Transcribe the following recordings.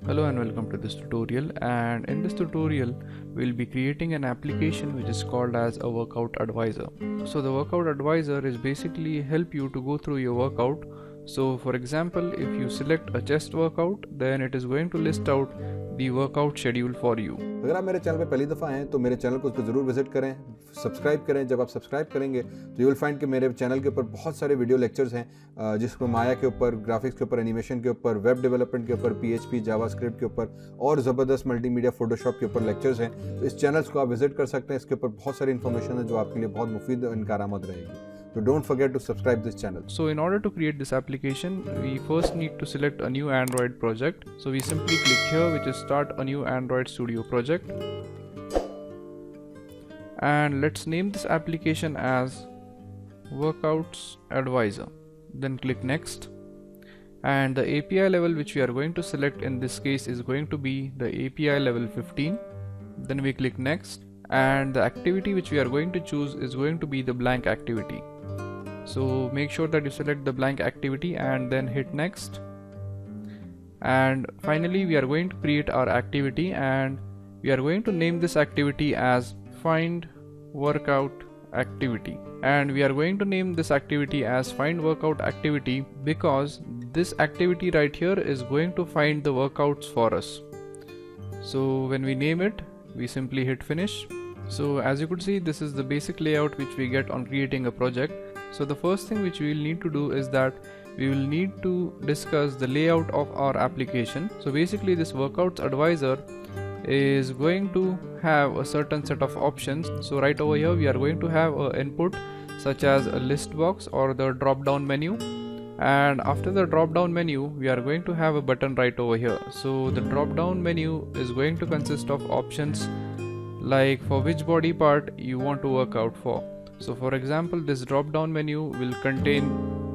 Hello and welcome to this tutorial, and in this tutorial we'll be creating an application which is called as a workout advisor. So the workout advisor is basically help you to go through your workout. So for example, if you select a chest workout, then it is going to list out the workout schedule for you. अगर आप मेरे channel पे पहली दफ़ा हैं तो मेरे channel को ज़रूर विजिट करें, सब्सक्राइब करें। जब आप सब्सक्राइब करेंगे तो यू विल फाइंड कि मेरे चैनल के ऊपर बहुत सारे वीडियो लेक्चर्स हैं, जिसको माया के ऊपर, ग्राफिक्स के ऊपर, एनिमेशन के ऊपर, वेब डेवलपमेंट के ऊपर, PHP जावास्क्रिप्ट के ऊपर और ज़बरदस्त मल्टीमीडिया फोटोशॉप के ऊपर लेक्चर्स हैं। तो इस चैनल्स को आप विजिट कर सकते हैं। इसके ऊपर बहुत सारी इन्फॉर्मेशन है जो आपके लिए बहुत मुफीद और कारआमद रहेगी। So don't forget to subscribe this channel. So in order to create this application, we first need to select a new Android project. So we simply click here, which is start a new Android Studio project. And let's name this application as Workouts Advisor. Then click next. And the API level which we are going to select in this case is going to be the API level 15. Then we click next. And the activity which we are going to choose is going to be the blank activity. So make sure that you select the blank activity and then hit next. And finally we are going to create our activity, and we are going to name this activity as find workout activity. And we are going to name this activity as find workout activity because this activity right here is going to find the workouts for us. So when we name it, we simply hit finish. So as you could see, this is the basic layout which we get on creating a project. So the first thing which we will need to do is that we will need to discuss the layout of our application. So basically this workouts advisor is going to have a certain set of options. So right over here we are going to have an input such as a list box or the drop down menu, and after the drop down menu we are going to have a button right over here. So the drop down menu is going to consist of options like for which body part you want to work out for. So for example, this drop down menu will contain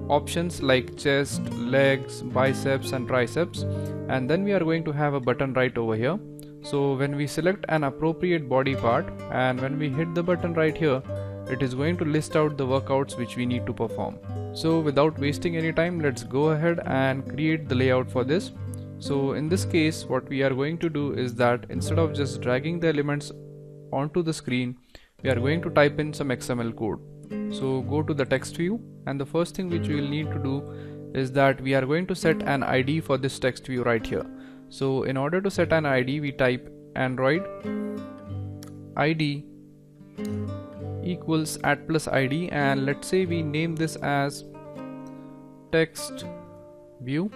options like chest, legs, biceps and triceps, and then we are going to have a button right over here. So when we select an appropriate body part and when we hit the button right here, it is going to list out the workouts which we need to perform. So without wasting any time, let's go ahead and create the layout for this. So in this case, what we are going to do is that instead of just dragging the elements onto the screen, we are going to type in some XML code. So go to the text view, and the first thing which we will need to do is that we are going to set an ID for this text view right here. So in order to set an ID, we type Android ID equals @+ID, and let's say we name this as text view.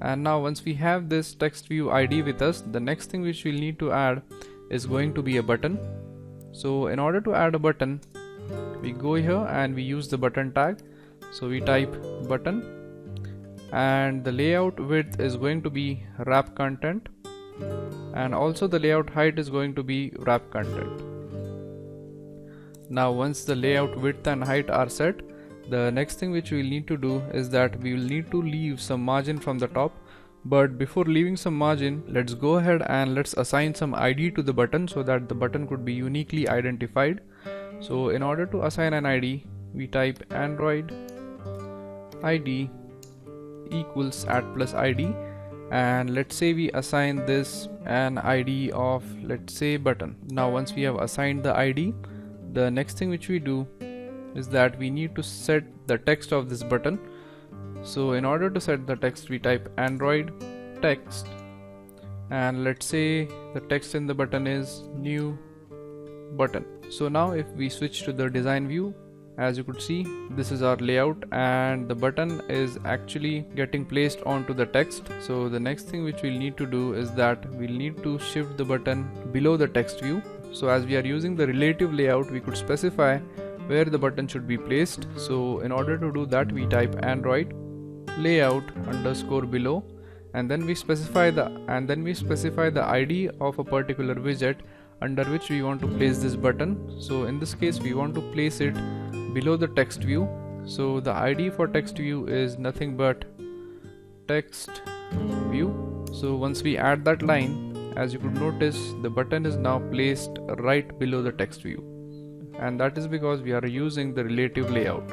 And now once we have this text view ID with us, the next thing which we'll need to add is going to be a button. So in order to add a button, we go here and we use the button tag. So we type button, and the layout width is going to be wrap content, and also the layout height is going to be wrap content. Now once the layout width and height are set, the next thing which we will need to do is that we will need to leave some margin from the top. But before leaving some margin, let's go ahead and let's assign some ID to the button so that the button could be uniquely identified. So in order to assign an ID, we type Android ID equals @+ID, and let's say we assign this an ID of, let's say, button. Now once we have assigned the ID, the next thing which we do is that we need to set the text of this button. So in order to set the text, we type Android text, and let's say the text in the button is new button. So now if we switch to the design view, as you could see, this is our layout and the button is actually getting placed onto the text. So the next thing which we'll need to do is that we'll need to shift the button below the text view. So as we are using the relative layout, we could specify where the button should be placed. So in order to do that, we type Android layout underscore below, and then we specify the ID of a particular widget under which we want to place this button. So in this case we want to place it below the text view. So the ID for text view is nothing but text view. So once we add that line, as you could notice, the button is now placed right below the text view, and that is because we are using the relative layout.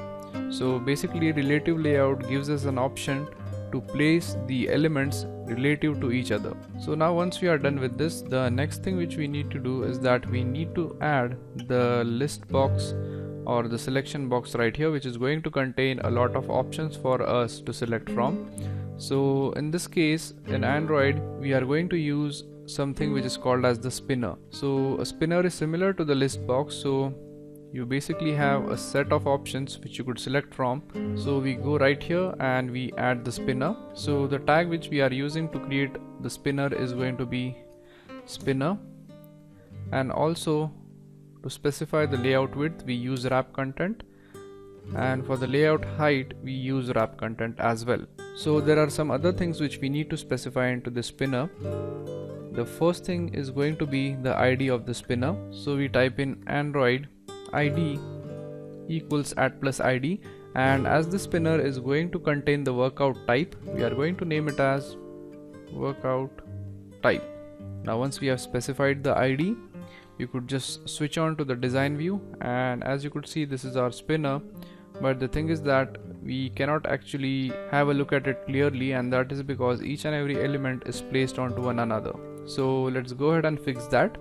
So basically relative layout gives us an option to place the elements relative to each other. So now once we are done with this, the next thing which we need to do is that we need to add the list box or the selection box right here, which is going to contain a lot of options for us to select from. So in this case, in Android, we are going to use something which is called as the spinner. So a spinner is similar to the list box, so you basically have a set of options which you could select from. So we go right here and we add the spinner. So the tag which we are using to create the spinner is going to be spinner, and also to specify the layout width we use wrap content, and for the layout height we use wrap content as well. So there are some other things which we need to specify into the spinner. The first thing is going to be the ID of the spinner. So we type in Android ID equals @+id, and as the spinner is going to contain the workout type, we are going to name it as workout type. Now once we have specified the ID, you could just switch on to the design view, and as you could see, this is our spinner. But the thing is that we cannot actually have a look at it clearly, and that is because each and every element is placed onto one another. So let's go ahead and fix that.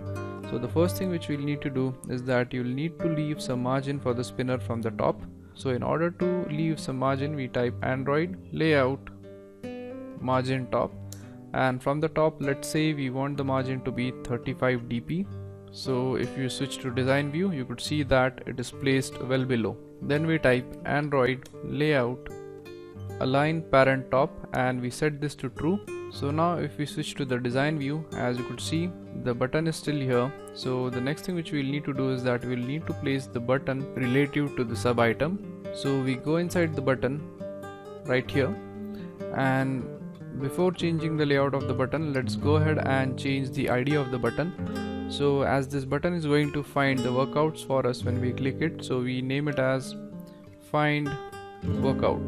So the first thing which we'll need to do is that you'll need to leave some margin for the spinner from the top. So in order to leave some margin, we type Android layout margin top, and from the top, let's say we want the margin to be 35 dp. So if you switch to design view, you could see that it is placed well below. Then we type Android layout align parent top, and we set this to true. So now if we switch to the design view, as you could see, the button is still here. So the next thing which we'll need to do is that we'll need to place the button relative to the sub item. So we go inside the button right here, and before changing the layout of the button, let's go ahead and change the ID of the button. So as this button is going to find the workouts for us when we click it, so we name it as find workout.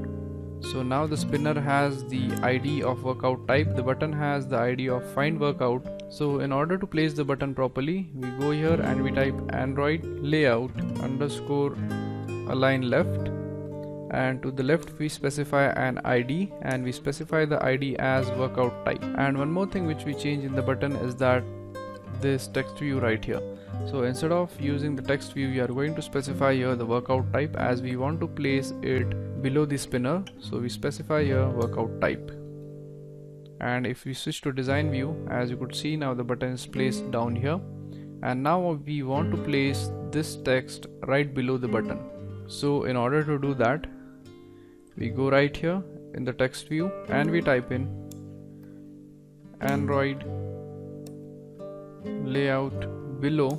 So now the spinner has the ID of workout type, the button has the ID of find workout. So in order to place the button properly, we go here and we type Android layout underscore align left, and to the left we specify an ID, and we specify the ID as workout type. And one more thing which we change in the button is that this text view right here. So instead of using the text view, we are going to specify here the workout type, as we want to place it below the spinner. So we specify here workout type. And if we switch to design view, as you could see, now the button is placed down here, and now we want to place this text right below the button. So in order to do that, we go right here in the text view and we type in Android layout below,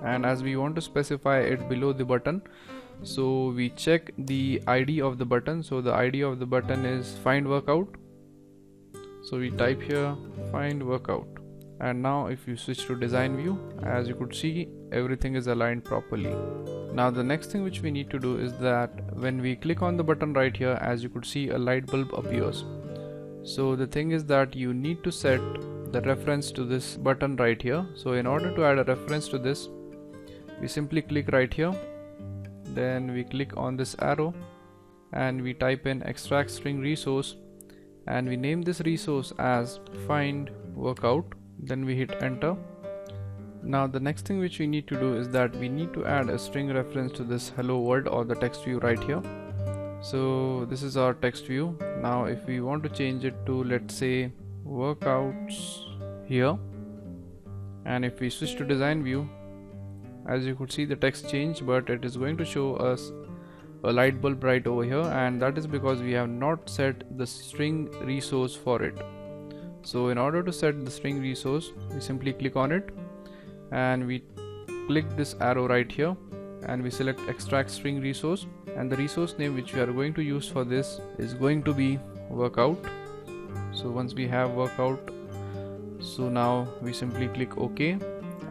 and as we want to specify it below the button, so we check the ID of the button. So the ID of the button is find workout, so we type here find workout. And now if you switch to design view, as you could see, everything is aligned properly. Now the next thing which we need to do is that when we click on the button right here, as you could see, a light bulb appears. So the thing is that you need to set the reference to this button right here. So in order to add a reference to this, we simply click right here, then we click on this arrow and we type in extract string resource, and we name this resource as find workout, then we hit enter. Now the next thing which we need to do is that we need to add a string reference to this hello world or the text view right here. So this is our text view. Now if we want to change it to, let's say, workouts here, and if we switch to design view, as you could see, the text changed, but it is going to show us a light bulb right over here, and that is because we have not set the string resource for it. So in order to set the string resource, we simply click on it and we click this arrow right here and we select extract string resource, and the resource name which we are going to use for this is going to be workout. So once we have workout, so now we simply click OK,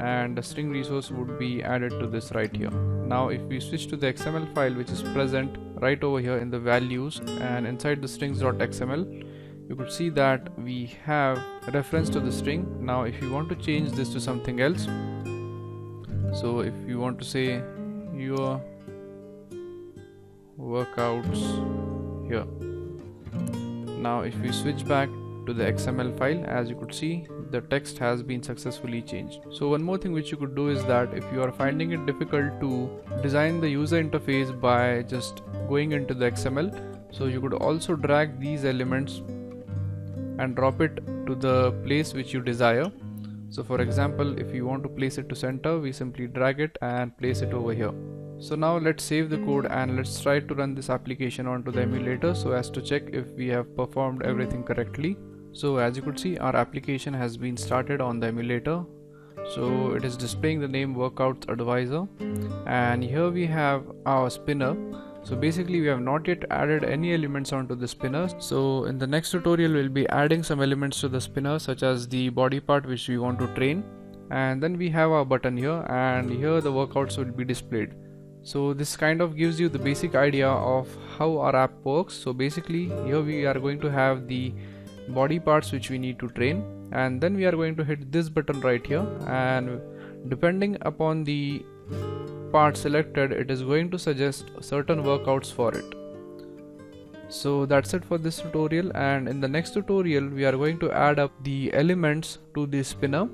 and the string resource would be added to this right here. Now if we switch to the XML file which is present right over here in the values and inside the strings.xml, you could see that we have a reference to the string. Now if you want to change this to something else, so if you want to say your workouts here, Now if we switch back to the XML file, as you could see, the text has been successfully changed. So one more thing which you could do is that if you are finding it difficult to design the user interface by just going into the XML, so you could also drag these elements and drop it to the place which you desire. So for example, if you want to place it to center, we simply drag it and place it over here. So now let's save the code and let's try to run this application onto the emulator so as to check if we have performed everything correctly. So as you could see, our application has been started on the emulator. So it is displaying the name Workouts Advisor, and here we have our spinner. So basically we have not yet added any elements onto the spinner. So in the next tutorial we'll be adding some elements to the spinner, such as the body part which we want to train, and then we have our button here, and here the workouts will be displayed. So this kind of gives you the basic idea of how our app works. So basically here we are going to have the body parts which we need to train, and then we are going to hit this button right here, and depending upon the part selected, it is going to suggest certain workouts for it. So that's it for this tutorial, and in the next tutorial we are going to add up the elements to the spinner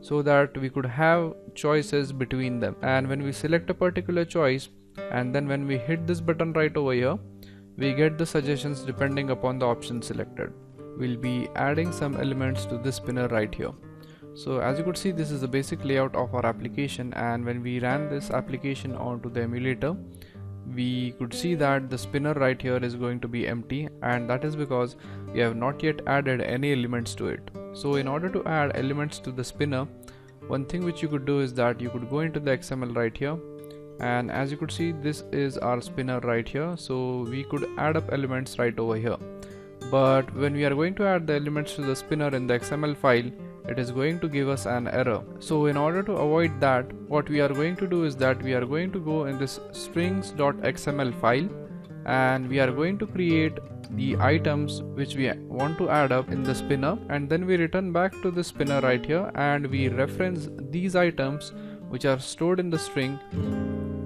so that we could have choices between them. And when we select a particular choice, and then when we hit this button right over here, we get the suggestions depending upon the option selected. We'll be adding some elements to this spinner right here. So as you could see, this is the basic layout of our application, and when we ran this application onto the emulator, we could see that the spinner right here is going to be empty, and that is because we have not yet added any elements to it. So in order to add elements to the spinner, one thing which you could do is that you could go into the XML right here, and as you could see, this is our spinner right here. So we could add up elements right over here. But when we are going to add the elements to the spinner in the XML file, it is going to give us an error. So in order to avoid that, what we are going to do is that we are going to go in this strings.xml file, and we are going to create the items which we want to add up in the spinner, and then we return back to the spinner right here, and we reference these items which are stored in the string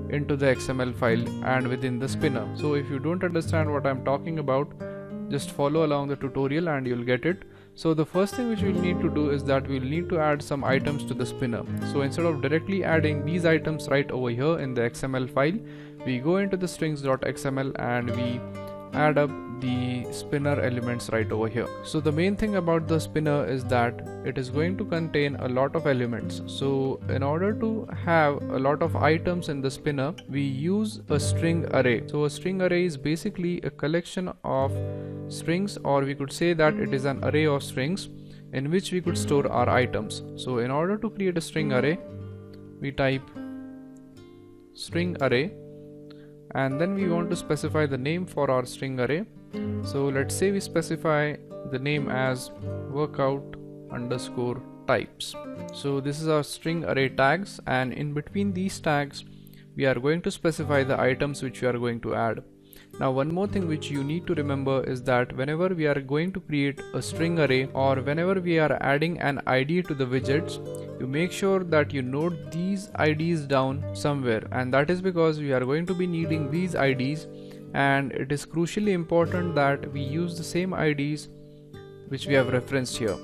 into the XML file and within the spinner. So if you don't understand what I'm talking about, just follow along the tutorial and you'll get it. So the first thing which we'll need to do is that we'll need to add some items to the spinner. So instead of directly adding these items right over here in the XML file, we go into the strings.xml and we add up the spinner elements right over here. So the main thing about the spinner is that it is going to contain a lot of elements. So in order to have a lot of items in the spinner, we use a string array. So a string array is basically a collection of strings, or we could say that it is an array of strings in which we could store our items. So in order to create a string array, we type string array, and then we want to specify the name for our string array. So let's say we specify the name as workout_types. So this is our string array tags, and in between these tags we are going to specify the items which we are going to add. Now one more thing which you need to remember is that whenever we are going to create a string array, or whenever we are adding an ID to the widgets, you make sure that you note these IDs down somewhere, and that is because we are going to be needing these IDs, and it is crucially important that we use the same IDs which we have referenced here.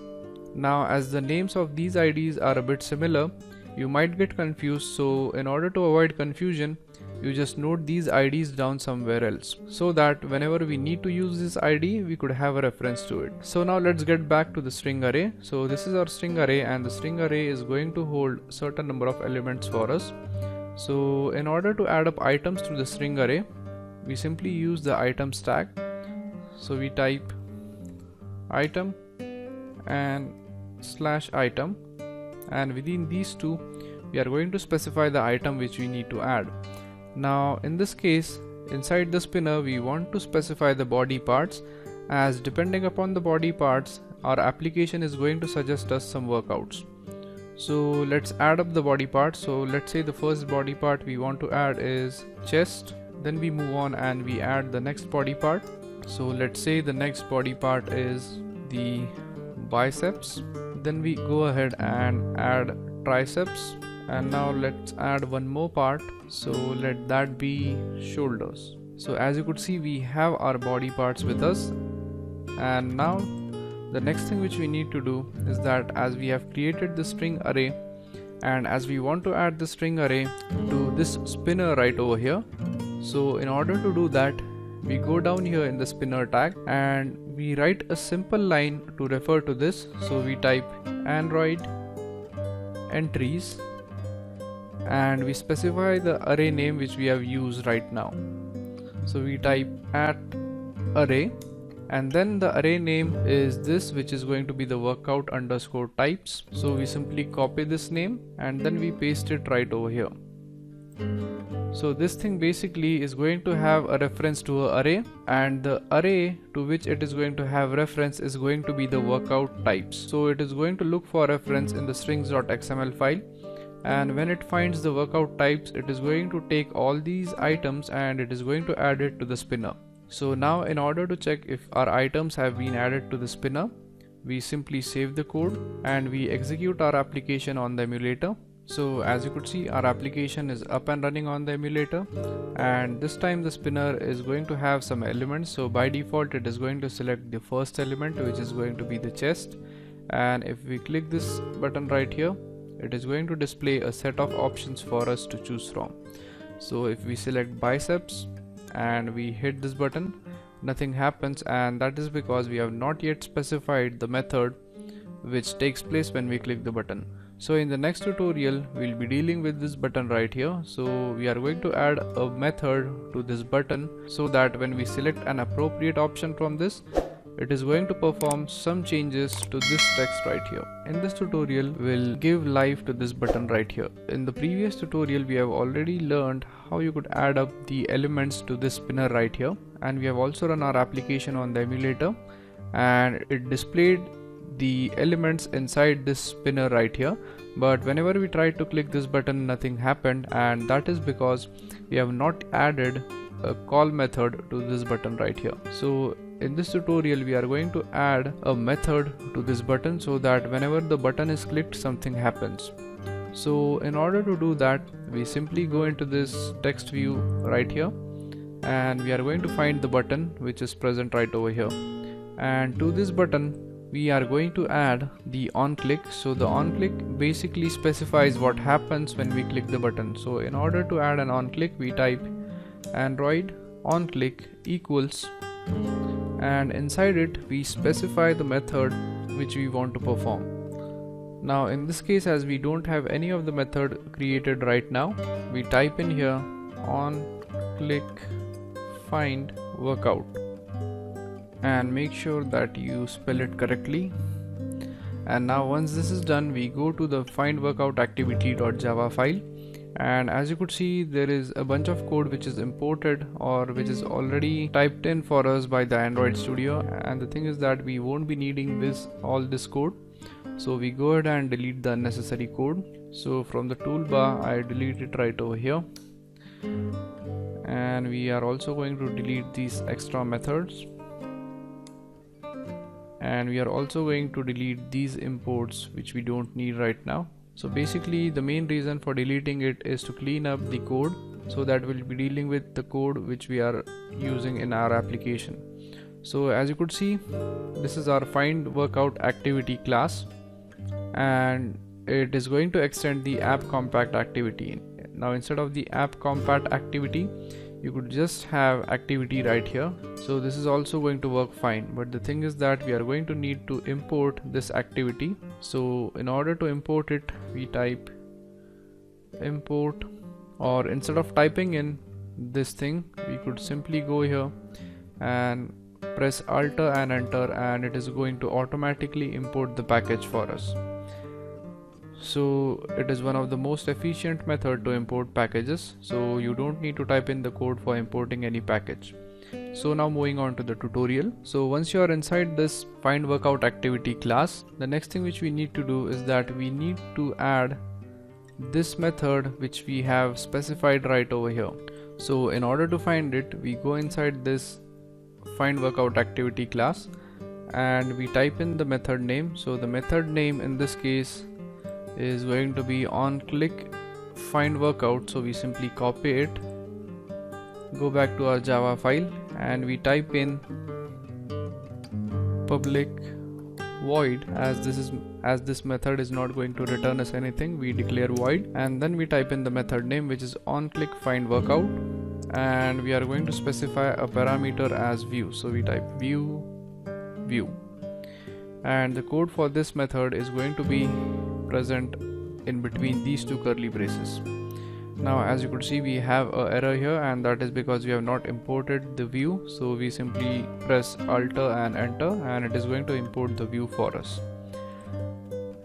Now as the names of these IDs are a bit similar, you might get confused, so in order to avoid confusion, you just note these IDs down somewhere else, so that whenever we need to use this ID, we could have a reference to it. So now let's get back to the string array. So this is our string array, and the string array is going to hold certain number of elements for us. So in order to add up items to the string array, we simply use the items tag. So we type item and /item, and within these two we are going to specify the item which we need to add. Now in this case, inside the spinner we want to specify the body parts, as depending upon the body parts, our application is going to suggest us some workouts. So let's add up the body parts. So let's say the first body part we want to add is chest, then we move on and we add the next body part. So let's say the next body part is the biceps, then we go ahead and add triceps, and now let's add one more part, so let that be shoulders. So as you could see, we have our body parts with us, And now the next thing which we need to do is that as we have created the string array, and as we want to add the string array to this spinner right over here, so in order to do that, we go down here in the spinner tag and we write a simple line to refer to this. So we type Android entries and we specify the array name which we have used right now. So we type @array, and then the array name is this, which is going to be the workout underscore types. So we simply copy this name and then we paste it right over here. So this thing basically is going to have a reference to an array, and the array to which it is going to have reference is going to be the workout types. So it is going to look for reference in the strings.xml file, and when it finds the workout types, it is going to take all these items and it is going to add it to the spinner. So now in order to check if our items have been added to the spinner, we simply save the code and we execute our application on the emulator. So as you could see, our application is up and running on the emulator, and this time the spinner is going to have some elements. So by default it is going to select the first element, which is going to be the chest, and if we click this button right here, it is going to display a set of options for us to choose from. So if we select biceps and we hit this button, nothing happens, and that is because we have not yet specified the method which takes place when we click the button. So in the next tutorial we'll be dealing with this button right here. So we are going to add a method to this button so that when we select an appropriate option from this, it is going to perform some changes to this text right here. In this tutorial we'll give life to this button right here. In the previous tutorial we have already learned how you could add up the elements to this spinner right here, and we have also run our application on the emulator and it displayed the elements inside this spinner right here, but whenever we tried to click this button, nothing happened, and that is because we have not added a call method to this button right here. So in this tutorial we are going to add a method to this button so that whenever the button is clicked, something happens. So in order to do that, we simply go into this text view right here and we are going to find the button which is present right over here, and to this button we are going to add the on-click. So the on-click basically specifies what happens when we click the button. So in order to add an on-click, we type Android on-click equals, and inside it we specify the method which we want to perform. Now in this case, as we don't have any of the method created right now, we type in here on-click find workout, and make sure that you spell it correctly. And now once this is done, we go to the find workout activity.java file, and as you could see, there is a bunch of code which is imported or which is already typed in for us by the Android Studio, and the thing is that we won't be needing all this code, so we go ahead and delete the unnecessary code. So from the toolbar I delete it right over here, and we are also going to delete these extra methods, and we are also going to delete these imports which we don't need right now. So basically the main reason for deleting it is to clean up the code, so that we'll be dealing with the code which we are using in our application. So as you could see, this is our find workout activity class, and it is going to extend the app compact activity. Now instead of the app compact activity, you could just have activity right here. So this is also going to work fine, but the thing is that we are going to need to import this activity. So in order to import it, we type import, or instead of typing in this thing, we could simply go here and press Alt and enter, and it is going to automatically import the package for us. So it is one of the most efficient method to import packages, so you don't need to type in the code for importing any package. So now moving on to the tutorial. So once you are inside this find workout activity class, the next thing which we need to do is that we need to add this method which we have specified right over here. So in order to find it, we go inside this find workout activity class and we type in the method name. So the method name in this case is going to be on click find workout. So we simply copy it, go back to our Java file, and we type in public void, as this method is not going to return us anything, we declare void, and then we type in the method name, which is onClick find workout, and we are going to specify a parameter as view. So we type view, and the code for this method is going to be present in between these two curly braces. Now as you could see, we have an error here, and that is because we have not imported the view. So we simply press Alt and enter, and it is going to import the view for us.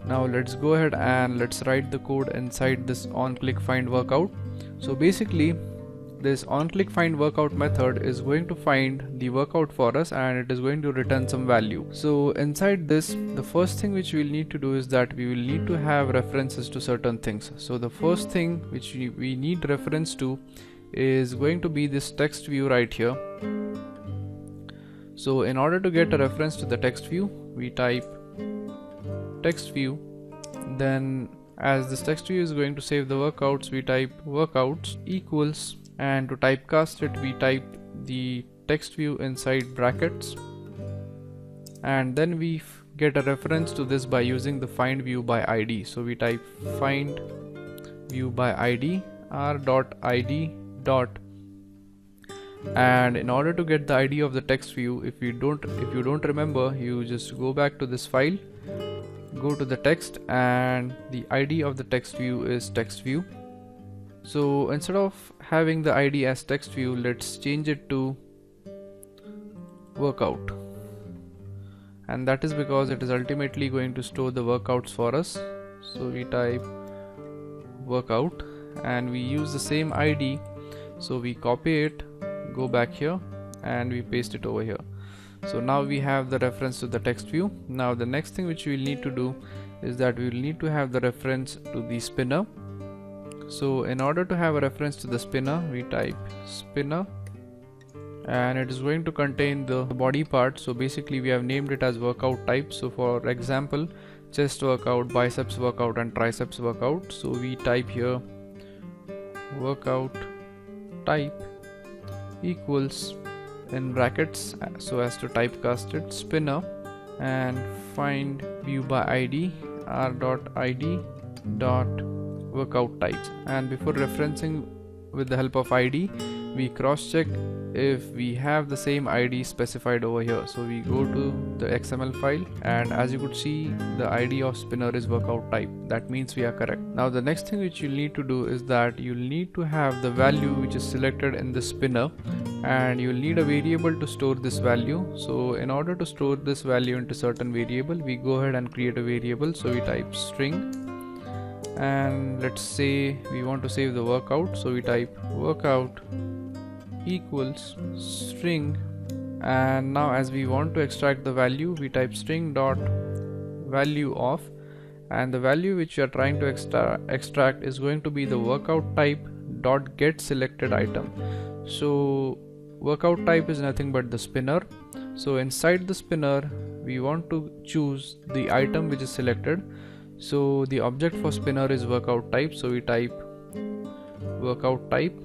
Now let's go ahead and let's write the code inside this onClick find workout. So basically, this onClick find workout method is going to find the workout for us, and it is going to return some value. So inside this, the first thing which we'll need to do is that we will need to have references to certain things. So the first thing which we need reference to is going to be this text view right here. So in order to get a reference to the text view, we type text view, then as this text view is going to save the workouts, we type workouts equals, and to typecast it, we type the text view inside brackets, and then we get a reference to this by using the find view by ID. So we type find view by ID r.id dot, and in order to get the ID of the text view, if you don't remember, you just go back to this file, go to the text, and the ID of the text view is text view. So instead of having the ID as text view, let's change it to workout, and that is because it is ultimately going to store the workouts for us. So we type workout, and we use the same ID, so we copy it, go back here, and we paste it over here. So now we have the reference to the text view. Now the next thing which we'll need to do is that we will need to have the reference to the spinner. So in order to have a reference to the spinner, we type spinner, and it is going to contain the body part. So basically we have named it as workout type. So for example, chest workout, biceps workout, and triceps workout. So we type here workout type equals, in brackets so as to typecast it, spinner, and find view by ID r.id dot workout types. And before referencing with the help of ID, we cross check if we have the same ID specified over here. So we go to the XML file, and as you could see, the ID of spinner is workout type. That means we are correct. Now the next thing which you'll need to do is that you'll need to have the value which is selected in the spinner, and you'll need a variable to store this value. So in order to store this value into certain variable, we go ahead and create a variable. So we type string, and let's say we want to save the workout, so we type workout equals string, and now as we want to extract the value, we type string dot value of, and the value which we are trying to extract is going to be the workout type dot get selected item. So workout type is nothing but the spinner. So inside the spinner, we want to choose the item which is selected. So the object for spinner is workout type, so we type workout type,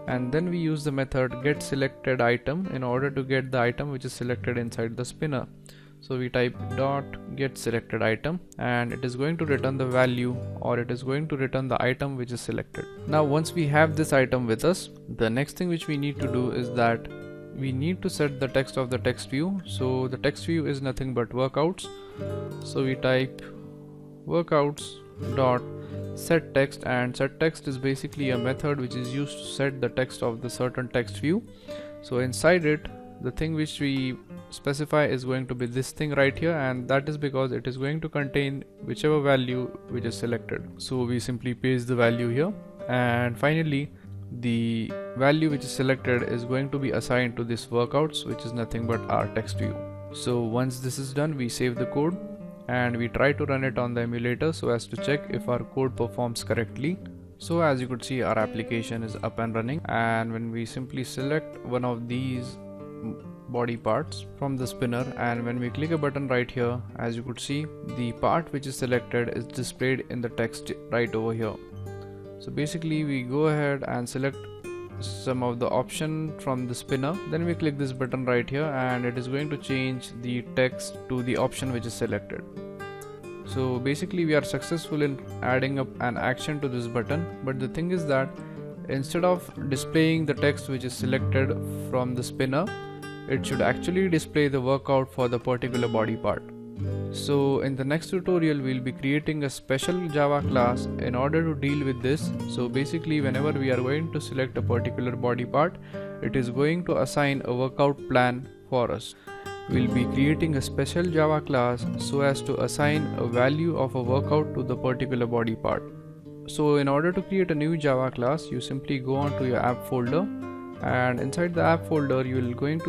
and then we use the method get selected item in order to get the item which is selected inside the spinner. So we type dot get selected item, and it is going to return the value, or it is going to return the item which is selected. Now once we have this item with us, the next thing which we need to do is that we need to set the text of the text view. So the text view is nothing but workouts, so we type workouts dot set text, and set text is basically a method which is used to set the text of the certain text view. So inside it, the thing which we specify is going to be this thing right here, and that is because it is going to contain whichever value which is selected. So we simply paste the value here, and finally the value which is selected is going to be assigned to this workouts, which is nothing but our text view. So once this is done, we save the code and we try to run it on the emulator so as to check if our code performs correctly. So as you could see, our application is up and running, and when we simply select one of these body parts from the spinner, and when we click a button right here, as you could see, the part which is selected is displayed in the text right over here. So basically we go ahead and select some of the option from the spinner. Then we click this button right here, and it is going to change the text to the option which is selected. So basically we are successful in adding up an action to this button, but the thing is that instead of displaying the text which is selected from the spinner, it should actually display the workout for the particular body part. So in the next tutorial we'll be creating a special Java class in order to deal with this. So basically whenever we are going to select a particular body part, it is going to assign a workout plan for us. We'll be creating a special Java class so as to assign a value of a workout to the particular body part. So in order to create a new Java class, you simply go on to your app folder, and inside the app folder you are going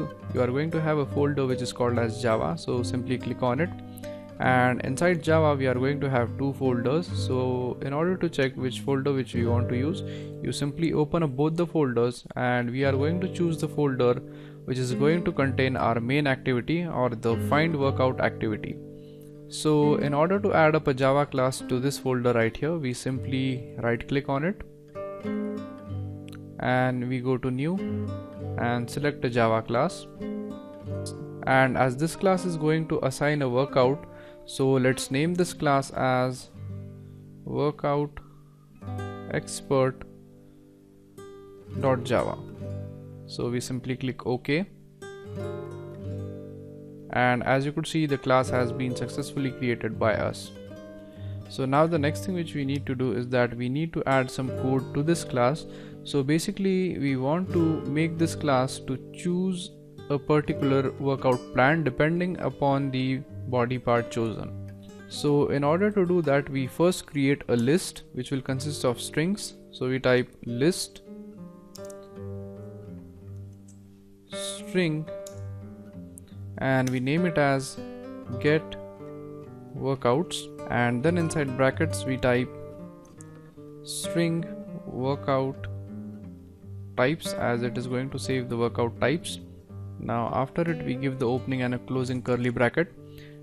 to have a folder which is called as Java. So simply click on it, and inside Java we are going to have two folders. So in order to check which folder which we want to use, you simply open up both the folders, and we are going to choose the folder which is going to contain our main activity or the find workout activity. So in order to add up a Java class to this folder right here, we simply right click on it and we go to new and select a Java class. And as this class is going to assign a workout, so let's name this class as workout expert.java. So we simply click OK, and as you could see, the class has been successfully created by us. So now the next thing which we need to do is that we need to add some code to this class. So basically we want to make this class to choose a particular workout plan depending upon the body part chosen. So in order to do that, we first create a list which will consist of strings. So we type list string and we name it as get workouts, and then inside brackets we type string workout types, as it is going to save the workout types. Now after it we give the opening and a closing curly bracket,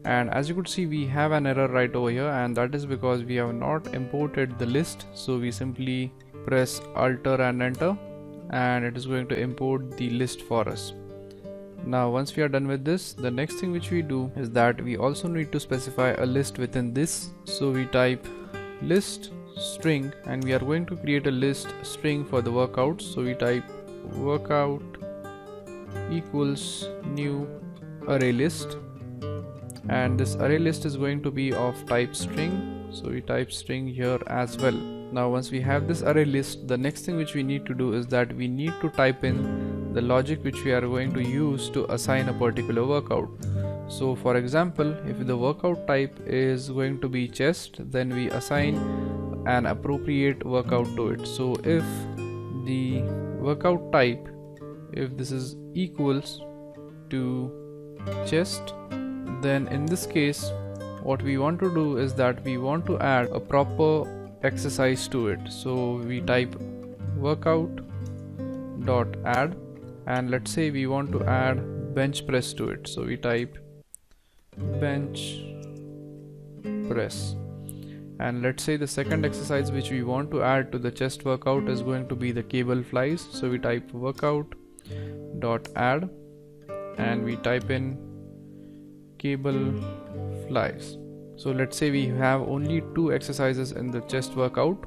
and as you could see we have an error right over here, and that is because we have not imported the list. So we simply press Alt and enter, and it is going to import the list for us. Now once we are done with this, the next thing which we do is that we also need to specify a list within this. So we type list string, and we are going to create a list string for the workouts. So we type workout equals new array list, and this array list is going to be of type string. So we type string here as well. Now once we have this array list, the next thing which we need to do is that we need to type in the logic which we are going to use to assign a particular workout. So for example, if the workout type is going to be chest, then we assign an appropriate workout to it. So if the workout type, if this is equals to chest, then in this case what we want to do is that we want to add a proper exercise to it. So we type workout dot add, and let's say we want to add bench press to it. So we type bench press, and let's say the second exercise which we want to add to the chest workout is going to be the cable flies. So we type workout dot add, and we type in cable flies. So let's say we have only 2 exercises in the chest workout.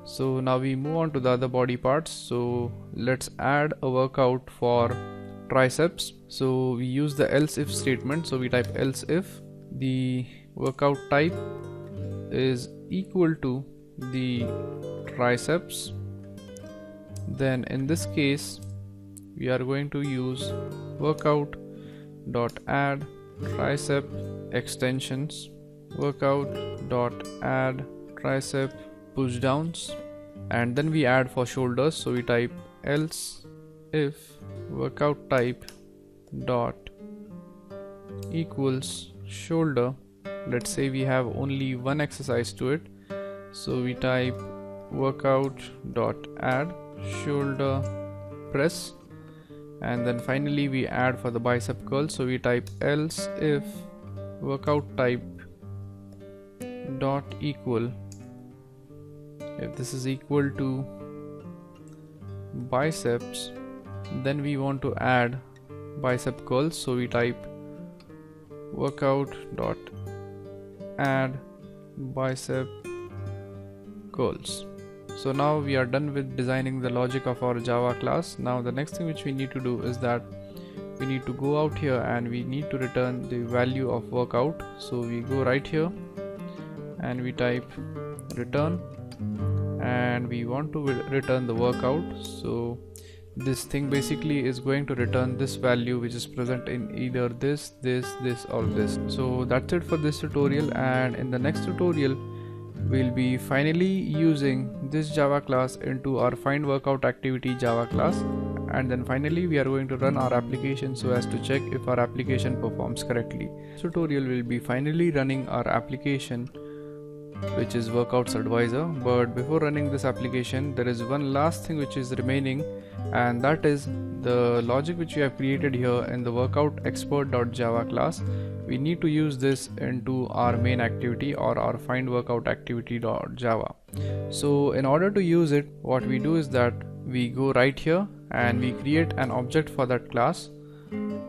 So now we move on to the other body parts. So let's add a workout for triceps. So we use the else if statement. So we type else if the workout type is equal to the triceps, then in this case we are going to use workout dot add tricep extensions, workout dot add tricep push downs, and then we add for shoulders. So we type else if workout type dot equals shoulder. Let's say we have only one exercise to it, so we type workout dot add shoulder press, and then finally we add for the bicep curl. So we type else if workout type dot equal, if this is equal to biceps, then we want to add bicep curls, so we type workout dot add bicep curls. So now we are done with designing the logic of our Java class. Now the next thing which we need to do is that we need to go out here and we need to return the value of workout. So we go right here and we type return, and we want to return the workout. So this thing basically is going to return this value which is present in either this or this. So that's it for this tutorial, and in the next tutorial we'll be finally using this Java class into our find workout activity Java class, and then finally we are going to run our application so as to check if our application performs correctly. This tutorial will be finally running our application, which is Workouts Advisor. But before running this application, there is one last thing which is remaining, and that is the logic which we have created here in the workout expert.java class. We need to use this into our main activity or our find workout activity.java. So in order to use it, what we do is that we go right here and we create an object for that class.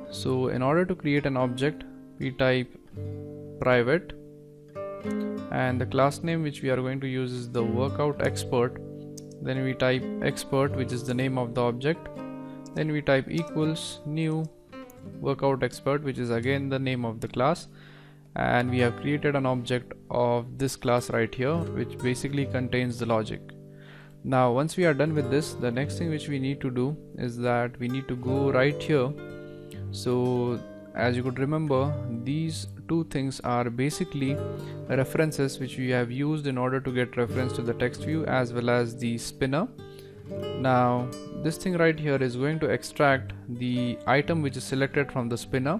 So in order to create an object, we type private, and the class name which we are going to use is the workout expert. Then we type expert, which is the name of the object. Then we type equals new workout expert, which is again the name of the class, and we have created an object of this class right here which basically contains the logic. Now once we are done with this, the next thing which we need to do is that we need to go right here. So as you could remember, these two things are basically references which we have used in order to get reference to the text view as well as the spinner. Now this thing right here is going to extract the item which is selected from the spinner,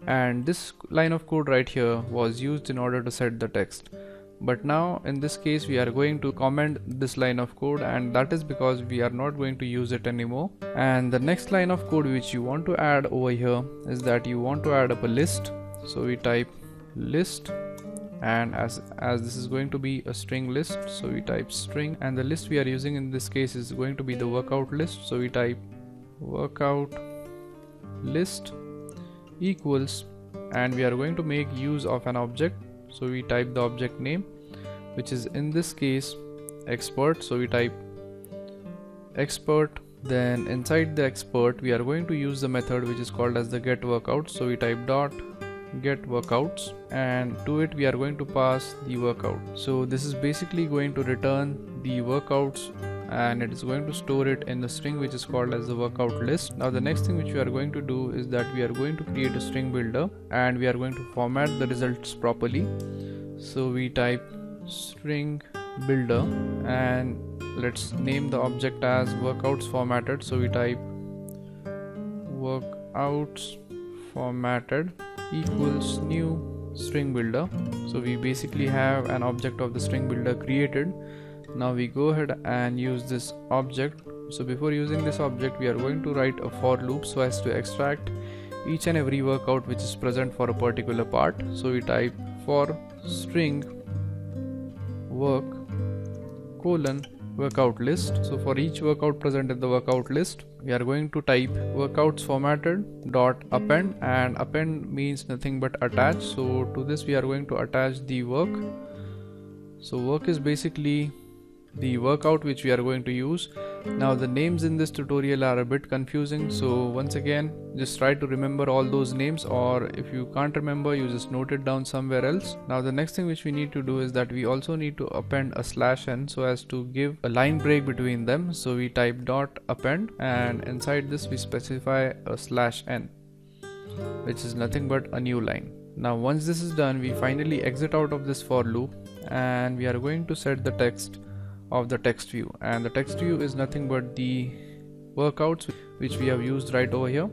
and this line of code right here was used in order to set the text. But now in this case we are going to comment this line of code, and that is because we are not going to use it anymore. And the next line of code which you want to add over here is that you want to add up a list. So we type list, and as this is going to be a string list, so we type string, and the list we are using in this case is going to be the workout list. So we type workout list equals, and we are going to make use of an object. So we type the object name, which is in this case expert. So we type expert, then inside the expert we are going to use the method which is called as the get workout. So we type dot get workouts, and to it we are going to pass the workout. So this is basically going to return the workouts, and it is going to store it in the string which is called as the workout list. Now the next thing which we are going to do is that we are going to create a string builder, and we are going to format the results properly. So we type string builder, and let's name the object as workouts formatted. So we type workouts formatted equals new string builder. So we basically have an object of the string builder created. Now we go ahead and use this object. So before using this object, we are going to write a for loop so as to extract each and every workout which is present for a particular part. So we type for string work colon workout list. So for each workout present in the workout list, we are going to type workouts formatted dot append, and append means nothing but attach. So to this we are going to attach the work. So work is basically the workout which we are going to use. Now the names in this tutorial are a bit confusing, so once again just try to remember all those names, or if you can't remember, you just note it down somewhere else. Now the next thing which we need to do is that we also need to append a /n so as to give a line break between them. So we type dot append, and inside this we specify a /n, which is nothing but a new line. Now once this is done, we finally exit out of this for loop, and we are going to set the text of the text view, and the text view is nothing but the workouts which we have used right over here.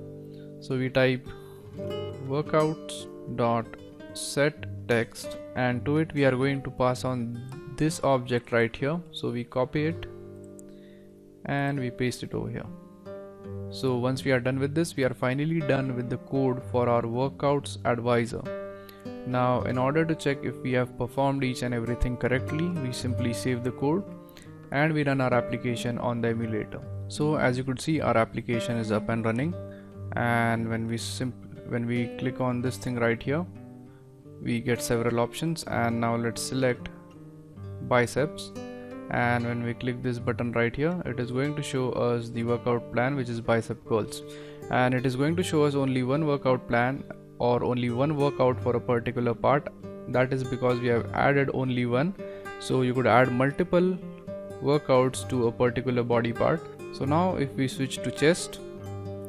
So we type workouts dot set text, and to it we are going to pass on this object right here. So we copy it and we paste it over here. So once we are done with this, we are finally done with the code for our workouts advisor. Now in order to check if we have performed each and everything correctly, we simply save the code and we run our application on the emulator. So as you could see, our application is up and running, and when we click on this thing right here, we get several options. And now let's select biceps, and when we click this button right here, it is going to show us the workout plan, which is bicep curls, and it is going to show us only one workout plan or only one workout for a particular part. That is because we have added only one, so you could add multiple workouts to a particular body part. So now if we switch to chest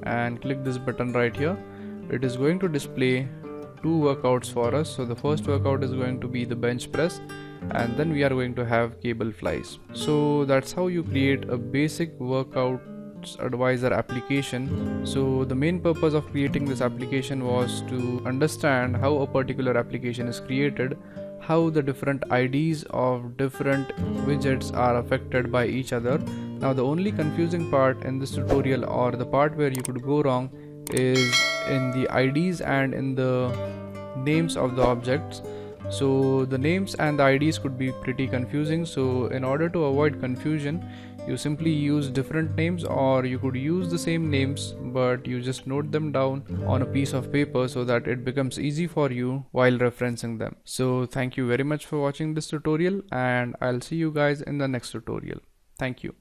and click this button right here, it is going to display two workouts for us. So the first workout is going to be the bench press, and then we are going to have cable flies. So that's how you create a basic workouts advisor application. So the main purpose of creating this application was to understand how a particular application is created, how the different IDs of different widgets are affected by each other. Now the only confusing part in this tutorial, or the part where you could go wrong, is in the IDs and in the names of the objects. So the names and the IDs could be pretty confusing, so in order to avoid confusion, you simply use different names, or you could use the same names but you just note them down on a piece of paper so that it becomes easy for you while referencing them. So thank you very much for watching this tutorial, and I'll see you guys in the next tutorial. Thank you.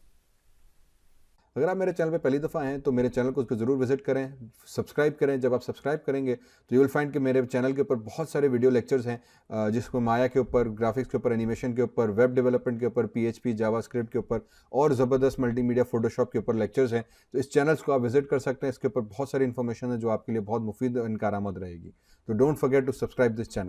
अगर आप मेरे channel पे पहली दफ़ा हैं तो मेरे channel को ज़रूर विजिट करें, सब्सक्राइब करें। जब आप सब्सक्राइब करेंगे तो यू विल फाइंड कि मेरे चैनल के ऊपर बहुत सारे वीडियो लेक्चर्स हैं, जिसको माया के ऊपर, ग्राफिक्स के ऊपर, एनिमेशन के ऊपर, वेब डेवलपमेंट के ऊपर, PHP जावास्क्रिप्ट के ऊपर और ज़बरदस्त मल्टीमीडिया फोटोशॉप के ऊपर लेक्चर्स हैं। तो इस चैनल्स को आप विजिट कर सकते हैं। इसके ऊपर बहुत सारी इन्फॉर्मेशन है जो आपके लिए बहुत मुफीद और कारआमद रहेगी। तो don't forget to subscribe this channel.